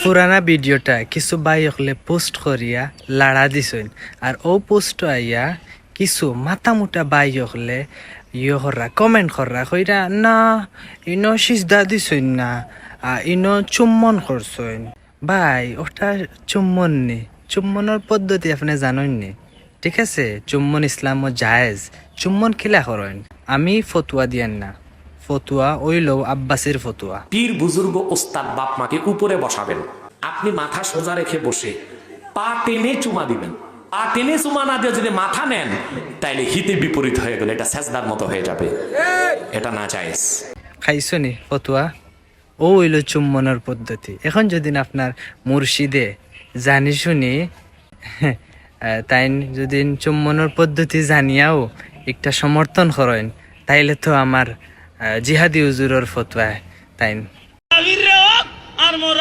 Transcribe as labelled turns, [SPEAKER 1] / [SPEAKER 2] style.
[SPEAKER 1] পুরানা ভিডিওটা কিছু ভাই হলে পোস্ট করিয়া লাড়া দিছেন আর ও পোস্ট আইয়া কিছু মাথা মোটা বাই হলে হররা কমেন্ট কররা কইরা না ইনো সিজদা দিছেন না ইনো চুম্বন করছেন ভাই ওটা চুম্বন নি চুম্বনের পদ্ধতি আপনি জানেন নি ঠিক আছে চুম্বন ইসলামও জায়েজ চুম্বন খিলা করেন আমি ফতুয়া দিয়েন না ফতুয়া ওইলো আব্বাসের ফতুয়া
[SPEAKER 2] পীর বুজুর্গ ওস্তাদ বাপ মাকে উপরে বসাবেন আপনি মাথা সোজা রেখে বসে পা টেনে চুমা দিবেন পা টেনে চুমা না দিয়ে যদি মাথা নেন তাইলে হিতে বিপরীত হয়ে গেলে এটা সেজদার মতো হয়ে যাবে এটা না জায়েজ
[SPEAKER 1] খাইছো নি ফতুয়া ও হইল চুম্বনের পদ্ধতি এখন যদি আপনার মুর্শিদে জানি শুনি তাই যদি চুম্বনের পদ্ধতি জানিয়াও একটা সমর্থন করেন তাইলে তো আমার জিহাদি হুজুরের ফতোয়া তাই